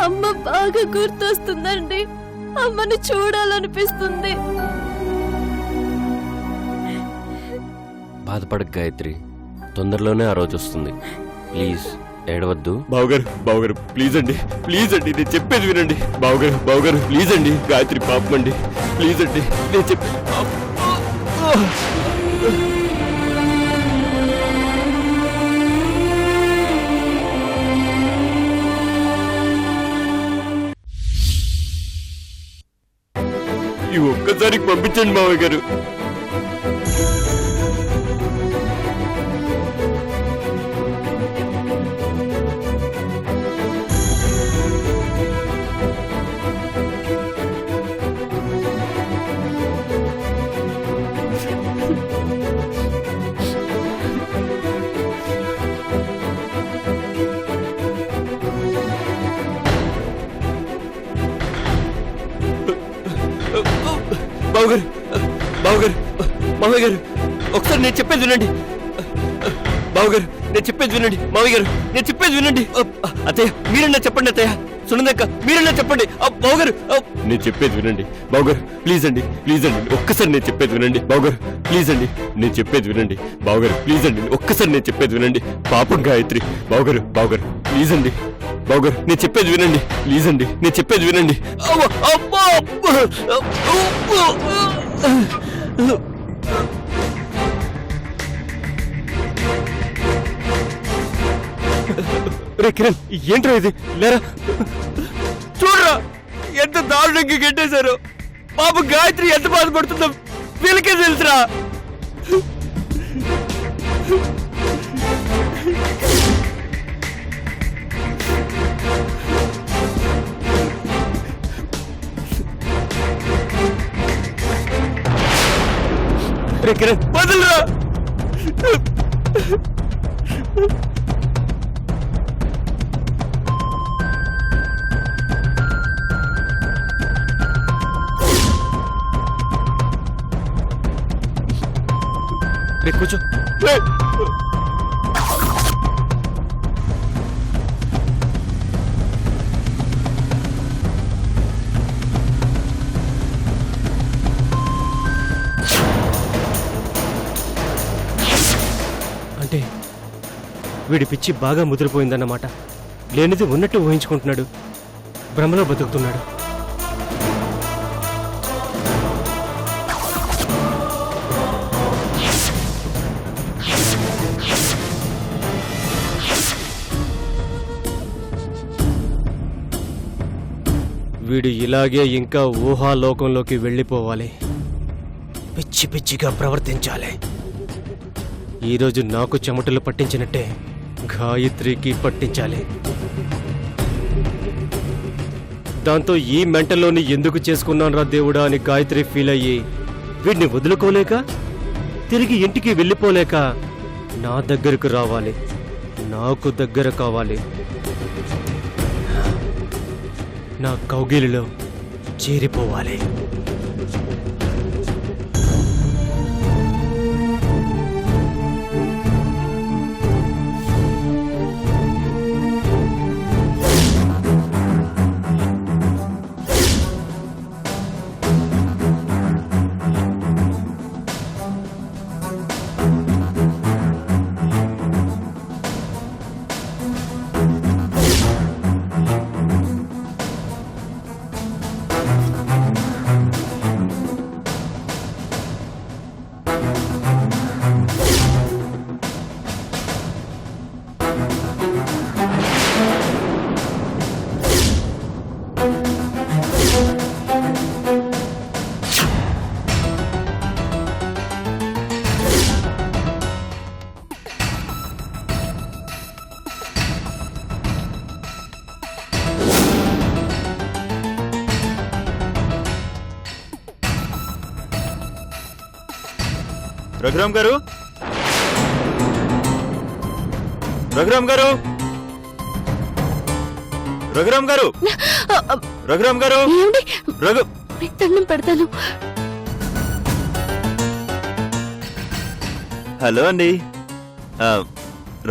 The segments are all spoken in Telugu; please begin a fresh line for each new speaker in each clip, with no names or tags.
అమ్మ బాగా గుర్తొస్తుందండి. అమ్మని చూడాలనిపిస్తుంది.
బాధపడకు గాయత్రి, తొందరలోనే ఆ రోజు వస్తుంది. ప్లీజ్ ఏడవద్దు.
బావగారు ప్లీజ్ అండి నేను చెప్పేది వినండి. బావగారు ప్లీజ్ అండి, గాయత్రి పాపం అండి, ప్లీజ్ అండి నేను చెప్పి ఈ ఒక్కసారి పంపించండి మావయ్య గారు. బావగారు మామయ్య గారు ఒకసారి నేను చెప్పేది వినండి. బావగారు నేను చెప్పేది వినండి. మామయ్య గారు నేను చెప్పేది వినండి. అత్తయ్య మీరన్నా చెప్పండి. అత్తయ్య సునందక్క మీరన్నా చెప్పండి. బావగారు నేను చెప్పేది వినండి. బావగారు ప్లీజ్ అండి ఒక్కసారి నేను చెప్పేది వినండి. బావగారు ప్లీజ్ అండి నేను చెప్పేది వినండి. బావగారు ప్లీజ్ అండి ఒక్కసారి నేను చెప్పేది వినండి. పాపం గాయత్రి. బావగారు ప్లీజ్ అండి. బావగారు నేను చెప్పేది వినండి. ప్లీజ్ అండి నేను చెప్పేది వినండి. రే కిరణ్ ఏంట్రా ఇది? లేరా చూడరా ఎంత దారుణంగా గెట్టేశారు. పాప గాయత్రి ఎంత బాధపడుతుందో వీళ్ళకే తెలుసురా. రే కిరణ్ వదలరా. రే కూర్చో. అంటే వీడి పిచ్చి బాగా ముదిరిపోయిందన్నమాట. లేనిది ఉన్నట్టు ఊహించుకుంటున్నాడు, భ్రమలో బతుకుతున్నాడు. వీడు ఇలాగే ఇంకా ఊహాలోకంలోకి వెళ్ళిపోవాలి, పిచ్చి పిచ్చిగా ప్రవర్తించాలి. ఈరోజు నాకు చెమటలు పట్టించినట్టే గాయత్రికి పట్టించాలి. దాంతో ఈ మెంటల్లోని ఎందుకు చేసుకున్నాను దేవుడా అని గాయత్రి ఫీల్ అయ్యి వీడిని వదులుకోలేక తిరిగి ఇంటికి వెళ్ళిపోలేక నా దగ్గరకు రావాలి, నాకు దగ్గర కావాలి, నా కౌగిలిలో చేరిపోవాలి.
రఘురామ్ గారు, రఘురామ్ గారు, రఘురామ్ గారు, రఘురామ్ గారు, రఘు
దండం పెడతాను.
హలో అండి,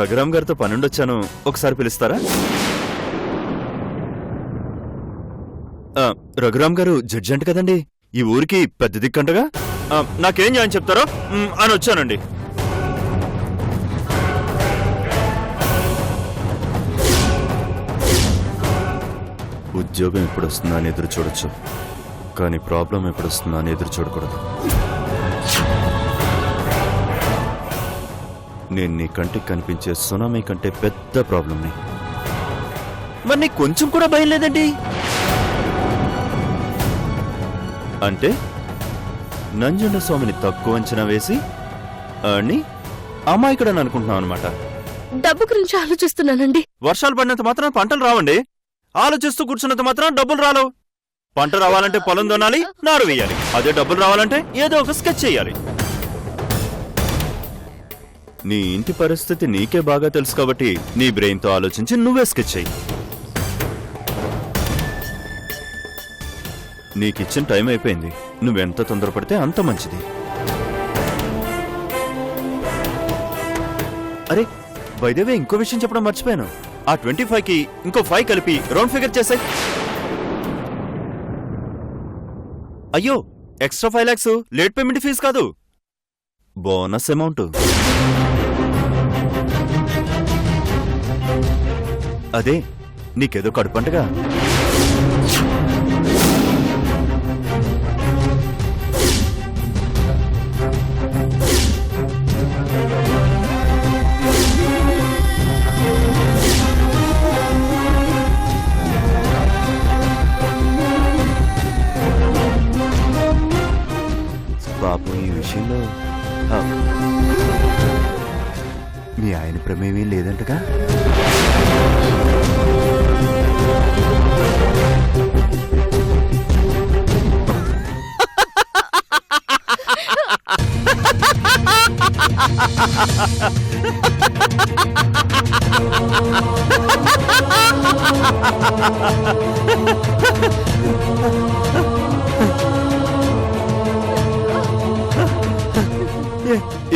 రఘురామ్ గారితో పనుండొచ్చాను, ఒకసారి పిలుస్తారా? రఘురామ్ గారు జడ్జి అంట కదండి, ఈ ఊరికి పెద్ద దిక్కంటగా. నాకేం చేయని చెప్తారో అని వచ్చానండి. ఉద్యోగం ఎప్పుడు వస్తుందా అని ఎదురు చూడొచ్చు, కానీ ప్రాబ్లం ఎప్పుడు వస్తుందా అని ఎదురు చూడకూడదు. నేను నీ కంటికి కనిపించే సునామీ కంటే పెద్ద ప్రాబ్లంని. మరి నీకు కొంచెం కూడా భయం లేదండి? అంటే నంజుండ స్వామిని తక్కువ అంచనా వేసి అని అమాయకుడని అనుకుంటున్నావు అనమాట.
డబ్బు గురించి ఆలోచిస్తున్నానండి.
వర్షాలు పడినంత మాత్రం పంటలు రావండి. ఆలోచిస్తూ కూర్చున్నంత మాత్రం డబ్బులు రాలు. పంట రావాలంటే పొలం దున్నాలి, నారు వేయాలి. అదే డబ్బులు రావాలంటే ఏదో ఒక స్కెచ్ చేయాలి. నీ ఇంటి పరిస్థితి నీకే బాగా తెలుసు కాబట్టి నీ బ్రెయిన్తో ఆలోచించి నువ్వే స్కెచ్ చెయ్యి. నీకిచ్చిన టైం అయిపోయింది. నువ్వెంత తొందరపడితే అంత మంచిది. అరే బైదేవే, ఇంకో విషయం చెప్పడం మర్చిపోయాను. ఆ 25కి ఇంకో 5 కలిపి రౌండ్ ఫిగర్ చేసాయి. అయ్యో, extra 5 lakhs late payment fees కాదు, బోనస్ అమౌంట్. అదే నీకేదో కడుపంటగా. పాపం ఈ విషయంలో మీ ఆయన ప్రమేయం లేదంటగా.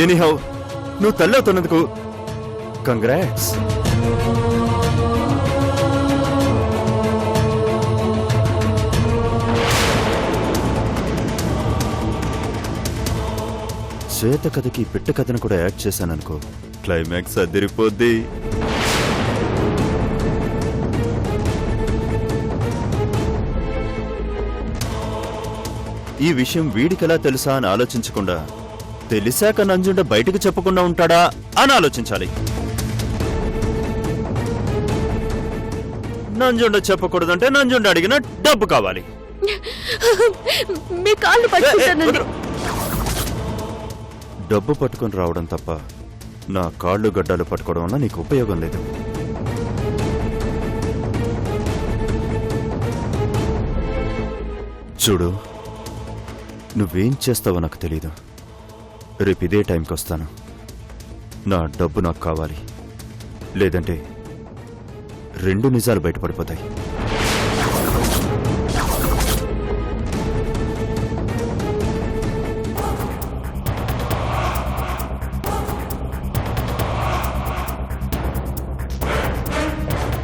ఎనీహౌ, నువ్వు తల్లి అవుతున్నందుకు కంగ్రాట్స్. శ్వేత కథకి పిట్ట కథను కూడా యాడ్ చేశాననుకో, క్లైమాక్స్ అదిరిపోద్ది. ఈ విషయం వీడికెలా తెలుసా అని ఆలోచించకుండా, తెలిసాక నంజుండ బయటకు చెప్పకుండా ఉంటాడా అని ఆలోచించాలి. నంజుండ చెప్పకూడదంటే నంజుండ అడిగిన డబ్బు కావాలి.
మీ కాళ్ళు పట్టుకుంటానండి.
డబ్బు పట్టుకొని రావడం తప్ప నా కాళ్ళు గడ్డాలు పట్టుకోవడం వల్ల నీకు ఉపయోగం లేదు. చూడు, నువ్వేం చేస్తావో నాకు తెలీదు. రేపు ఇదే టైంకి వస్తాను. నా డబ్బు నాకు కావాలి, లేదంటే 2 నిజాలు బయటపడిపోతాయి.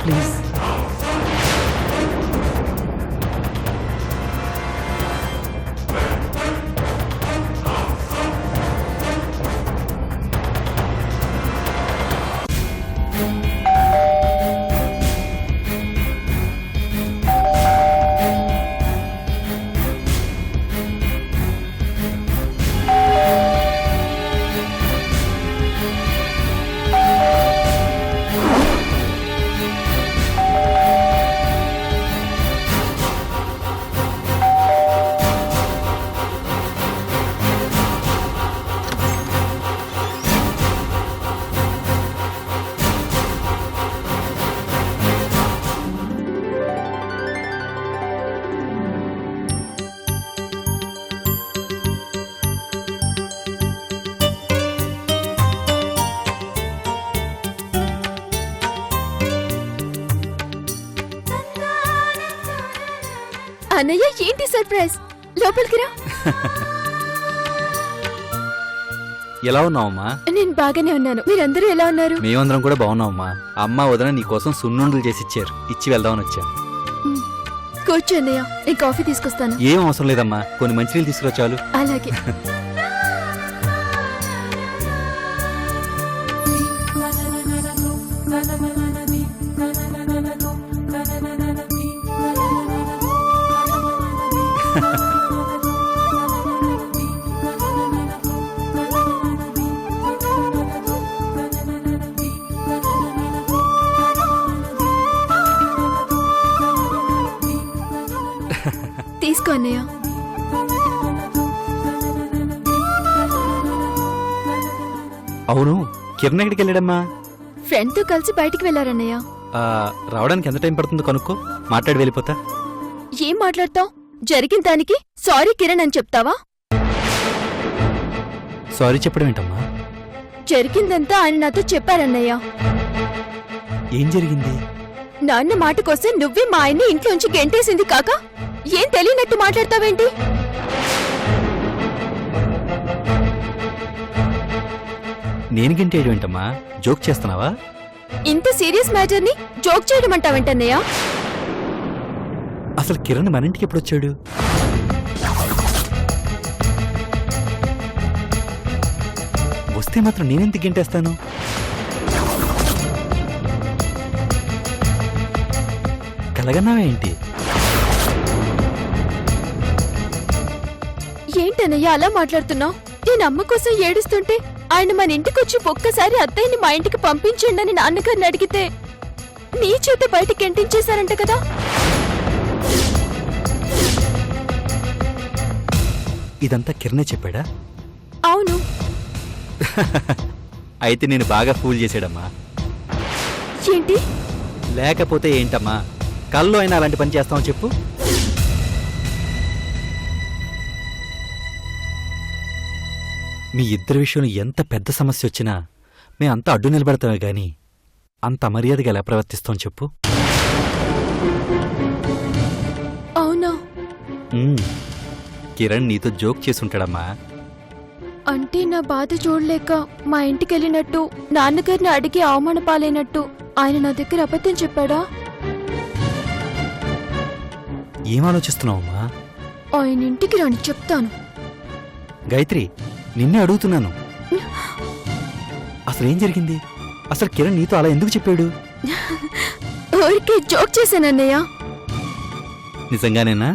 ప్లీజ్.
అన్నయ్య, ఏంటి సర్ప్రైజ్? లోపలికి రా.
ఎలా ఉన్నావమ్మా?
నేను బాగానే ఉన్నాను. మీరందరూ ఎలా ఉన్నారు?
మేమందరం కూడా బాగున్నామమ్మా. అమ్మ వదిన నీకోసం సున్నుండలు చేసి ఇచ్చారు, ఇచ్చి వెళ్దామని వచ్చా.
కూర్చో అన్నయ్య, నేను కాఫీ తీసుకొస్తాను.
ఏం అవసరం లేదమ్మా, కొన్ని మంచినీళ్ళు తీసుకురా చాలు.
అలాగే. తీసుకో అన్నయ్య.
అవును, కిరణ్ ఎక్కడికి వెళ్ళాడమ్మా?
ఫ్రెండ్ తో కలిసి బయటికి వెళ్ళారన్నయ్య.
ఆ, రావడానికి ఎంత టైం పడుతుందో కనుక్కో, మాట్లాడి వెళ్ళిపోతా.
ఏం మాట్లాడతావ్? జరిగిన దానికి సారీ కిరణ్ అని చెప్తావా?
సారీ చెప్పడం ఏంటమ్మా?
జరిగిందంతా ఆయన నాతో చెప్పారన్నయ్య.
ఏం జరిగింది?
నాన్న మాట కోసం నువ్వే మా ఆయన్ని ఇంట్లోంచి గెంటేసింది కాక ఏం తెలియనట్టు మాట్లాడతావేంటి?
నేను గింటేయడం ఏంటమ్మా? జోక్ చేస్తున్నావా?
ఇంత సీరియస్ మ్యాటర్ ని జోక్ చేయడం అంటావేంటన్నయ్య?
అసలు కిరణ్ మన ఇంటికి ఎప్పుడు వచ్చాడు? వస్తే మాత్రం నేనెందుకు గింటేస్తాను? కలగన్నావా ఏంటి?
ఏంటన్నయ్య అలా మాట్లాడుతున్నావు? నేను అమ్మ కోసం ఏడుస్తుంటే ఆయన మన ఇంటికొచ్చి ఒక్కసారి అత్తయ్యని మా ఇంటికి పంపించండి అని నాన్నగారిని అడిగితే నీ చేత బయటికి ఎంటించేశారంట కదా?
ఇదంతా కిరణే చెప్పాడా?
అవును.
అయితే నేను బాగా ఫూల్ చేశాడమ్మా.
ఏంటి?
లేకపోతే ఏంటమ్మా, కల్లో అయినా అలాంటి పని చేస్తామని చెప్పు. మీ ఇద్దరి విషయంలో ఎంత పెద్ద సమస్య వచ్చినా మేమంతా అడ్డు నిలబెడతామే గాని అంత అమర్యాదగా ఎలా ప్రవర్తిస్తాం చెప్పు.
అవునా?
కిరణ్ నీతో జోక్ చేసుంటాడమ్మా.
అంటే నా బాధ చూడలేక మా ఇంటికెళ్ళినట్టు నాన్నగారిని అడిగి అవమాన పాలైనట్టు ఆయన నా దగ్గర అబద్ధం చెప్పాడా?
ఏం ఆలోచిస్తున్నావమ్మా?
ఆయన ఇంటికి రాని చెప్తాను.
గాయత్రి, నిన్నే అడుగుతున్నాను, అసలేం జరిగింది? అసలు కిరణ్ నీతో అలా ఎందుకు చెప్పాడు?
ఊరికే జోక్ చేశానన్నయ్య.
నిజంగానేనా?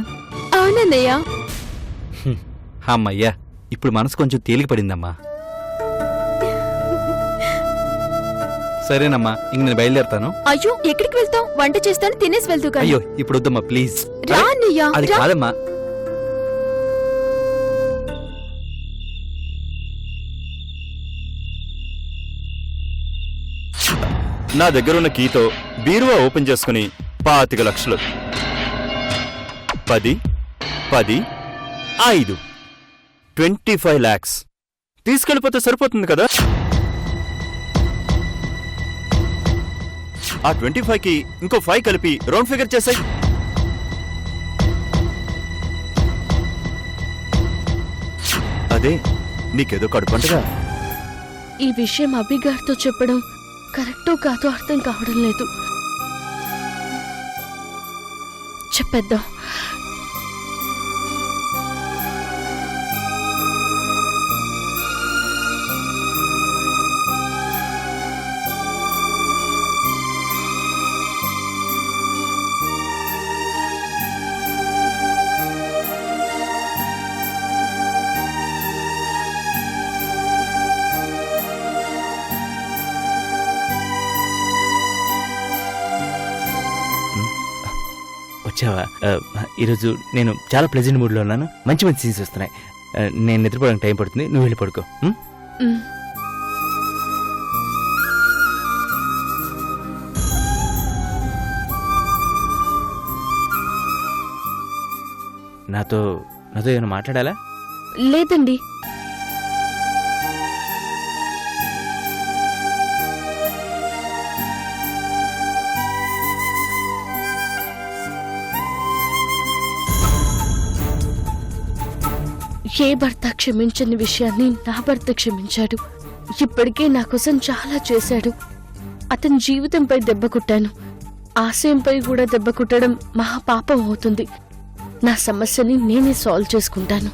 అవునన్నయ్య.
అమ్మయ్యా, ఇప్పుడు మనసు కొంచెం తేలిక పడిందమ్మా. సరేనమ్మా, ఇంక నేను బయలుదేరతాను.
అయ్యో, ఎక్కడికి వెళ్తావు? వంట చేస్తాను, తినేసి వెళ్తూ కానీ.
అయ్యో, ఇప్పుడు వద్దమ్మా ప్లీజ్.
రా అన్నయ్య,
అది
రా.
కాదమ్మా.
నా దగ్గరున్న కీతో బీరువా ఓపెన్ చేసుకుని 25 లక్షలు 10 10 5 25 lakhs తీసుకెళ్ళిపోతే సరిపోతుంది కదా? ఆ 25కి ఇంకో 5 కలిపి రౌండ్ ఫిగర్ చేసాయి. అదే నీకేదో కడుపంటగా.
ఈ విషయం అభిగారితో చెప్పడం కరెక్టో కాదో అర్థం కావడం లేదు. చెప్పేద్దాం.
వచ్చావా? ఈరోజు నేను చాలా ప్లెజెంట్ మూడ్లో ఉన్నాను. మంచి మంచి సీన్స్ వస్తున్నాయి. నేను నిద్రపోవడానికి టైం పడుతుంది, నువ్వు వెళ్ళి పడుకో. నాతో ఏమైనా మాట్లాడాలా?
లేదండి. ఏ భర్త క్షమించని విషయాన్ని నా భర్త క్షమించాడు. ఇప్పటికే నా కోసం చాలా చేశాడు. అతని జీవితంపై దెబ్బ కొట్టాను.
ఆశయంపై కూడా దెబ్బ కుట్టడం మహాపాపం అవుతుంది. నా సమస్యని నేనే సాల్వ్ చేసుకుంటాను.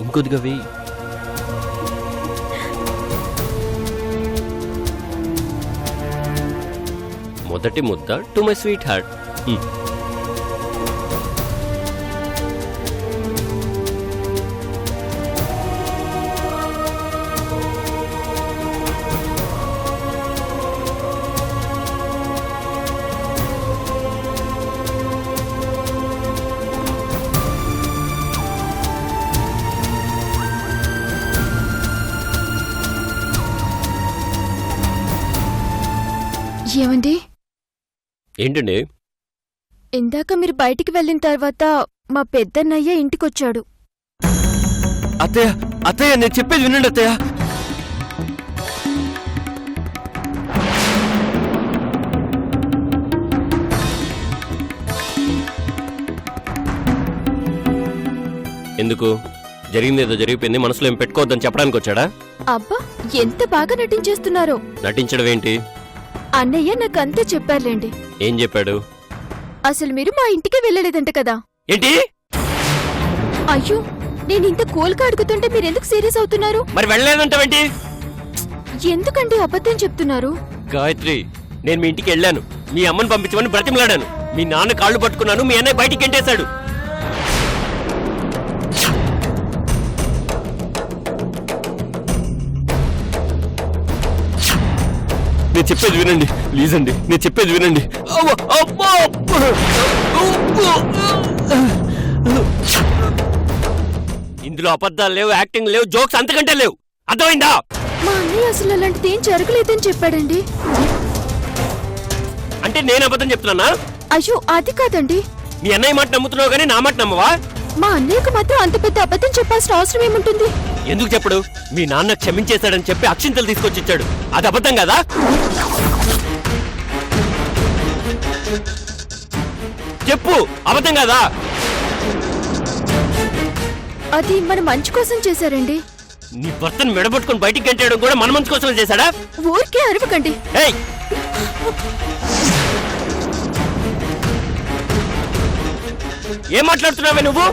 ఇంకొద్దిగా వెయ్యి. మొదటి ముద్ద టు మై స్వీట్ హార్ట్.
ఏమండి,
ఏంటండి?
ఇందాక మీరు బయటికి వెళ్ళిన తర్వాత మా పెద్దన్నయ్య ఇంటికొచ్చాడు.
అత్తయ్య అత్తయ్య నేను చెప్పేది వినండి అత్తయ్య. ఎందుకు? జరిగిందేదో జరిగిపోయింది, మనసులో ఏం పెట్టుకోవద్దని చెప్పడానికి వచ్చాడా?
అబ్బా, ఎంత బాగా నటించేస్తున్నారో.
నటించడం ఏంటి?
అన్నయ్య నాకంతే చెప్పారులేండి.
ఏం చెప్పాడు?
అసలు మీరు మా ఇంటికి వెళ్ళలేదంట కదా.
ఏంటి?
అయ్యో, నేను ఇంత కూల్గా అడుగుతుంటే మీరెందుకు సీరియస్ అవుతున్నారు?
మరి వెళ్ళలేదంటావేంటి?
ఎందుకండి అబద్ధం చెప్తున్నారు?
గాయత్రి, నేను మీ ఇంటికి వెళ్ళాను. మీ అమ్మని పంపించమని బ్రతిమలాడాను. మీ నాన్న కాళ్ళు పట్టుకున్నాను. మీ అన్నయ్య బయటికి గెంటేశాడు. నేను చెప్పేది వినండి ప్లీజ్ అండి, నేను చెప్పేది వినండి. ఇందులో అబద్ధాలు లేవు, యాక్టింగ్ లేవు, జోక్స్ అంతకంటే లేవు. అర్థమైందా?
మా అన్నయ్య అసలు అలాంటిది ఏం జరగలేదని చెప్పాడండి.
అంటే నేను అబద్ధం చెప్తున్నానా?
అయ్యో, అది కాదండి.
మీ అన్నయ్య మాట నమ్ముతున్నావు కానీ నా మాట నమ్మవా?
మా అన్నయ్యకు మాత్రం అంత పెద్ద అబద్ధం చెప్పాల్సిన అవసరం ఏముంటుంది?
ఎందుకు చెప్పడు? మీ నాన్న క్షమించేశాడని చెప్పి అక్షింతలు తీసుకొచ్చి ఇచ్చాడు. అది అబద్ధం కదా? చెప్పు, అబద్ధం కదా?
అది మన మంచి కోసం చేశారండి.
నీ భర్తను మెడబట్టుకుని బయటికి గంటేయడం కూడా మన మంచి కోసం చేశాడా?
ఊరికే అరవకండి.
ఏయ్, ఏం మాట్లాడుతున్నావే నువ్వు?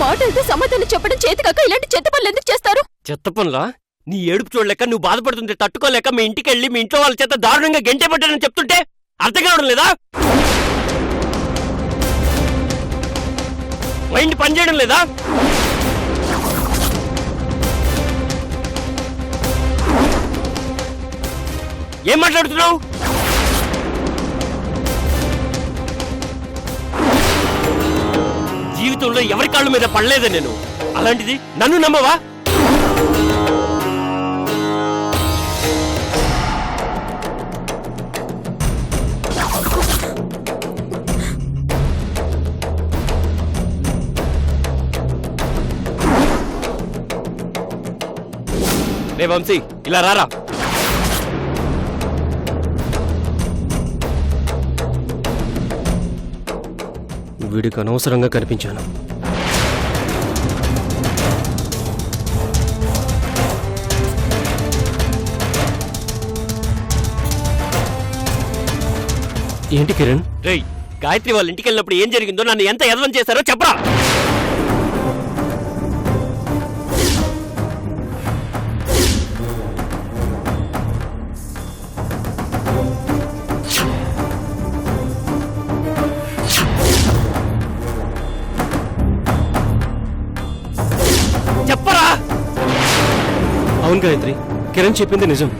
మాటలతో సమాధానం చెప్పడం చేతకాక ఇలాంటి చెత్త పనులు ఎందుకు చేస్తారు?
చెత్త పనులా? నీ ఏడుపు చూడలేక, నువ్వు బాధపడుతుంటే తట్టుకోలేక మీ ఇంటికి వెళ్ళి మీ ఇంట్లో వాళ్ళ చేత దారుణంగా గంటే పడ్డానని చెప్తుంటే అర్థం కావడం లేదా? మైండ్ పనిచేయడం లేదా? ఏం మాట్లాడుతున్నావు? జీవితంలో ఎవరి కాళ్ళ మీద పడలేదే నేను. అలాంటిది నన్ను నమ్మవా? రే వంశీ, ఇలా రారా. వీడికి అనవసరంగా కనిపించాను. ఏంటి కిరణ్? రేయ్, గాయత్రి వాళ్ళ ఇంటికి వెళ్ళినప్పుడు ఏం జరిగిందో, నన్ను ఎంత ఎదవం చేశారో చెప్పరా. చెప్పరా. అవును గాయత్రి, కిరణ్ చెప్పింది నిజం.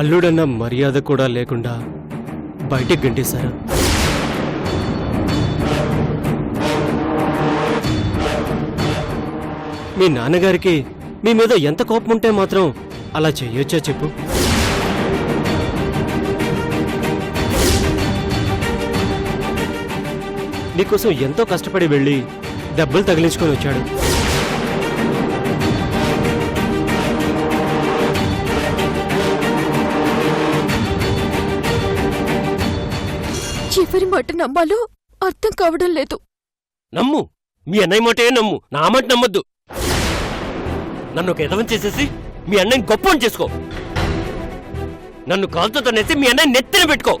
అల్లుడన్న మర్యాద కూడా లేకుండా బయటికి గంటేశారు. మీ నాన్నగారికి మీ మీద ఎంత కోపం ఉంటే మాత్రం అలా చెయ్యొచ్చా చెప్పు? నీకోసం ఎంతో కష్టపడి వెళ్ళి దెబ్బలు తగిలించుకొని వచ్చాడు.
ఎవరి మాట నమ్మాలో అర్థం కావడం లేదు.
నమ్ము, మీ అన్నయ్య మాటే నమ్ము, నా మాట నమ్మొద్దు. నన్ను ఒక ఎదవం చేసేసి మీ అన్నయ్య గొప్ప చేసుకో. నన్ను కాలుతో తనేసి మీ అన్నయ్య నెత్తిన పెట్టుకో.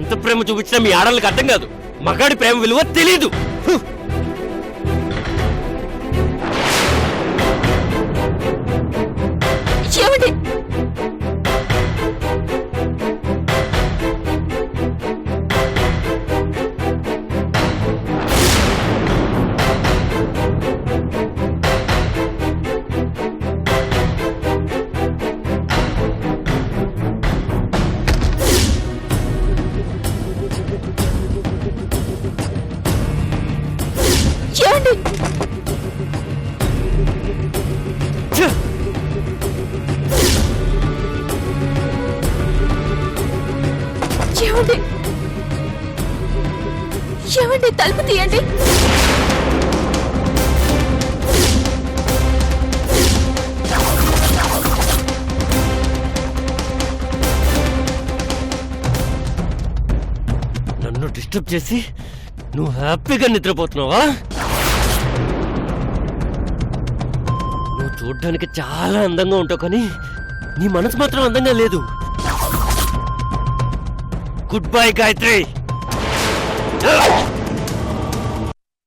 ఎంత ప్రేమ చూపించినా మీ ఆడళ్ళకి అర్థం కాదు. మగాడి ప్రేమ విలువ తెలీదు.
ఏమండి? ఏమండి?
ఛ!
ఏమండి? ఏమండి? తలుపు తీయండి.
నన్ను డిస్టర్బ్ చేసి నువ్వు హ్యాపీగా నిద్రపోతున్నావా? నువ్వు చూడ్డానికి చాలా అందంగా ఉంటావు, కానీ నీ మనసు మాత్రం అందంగా లేదు. Good bye Gayatri.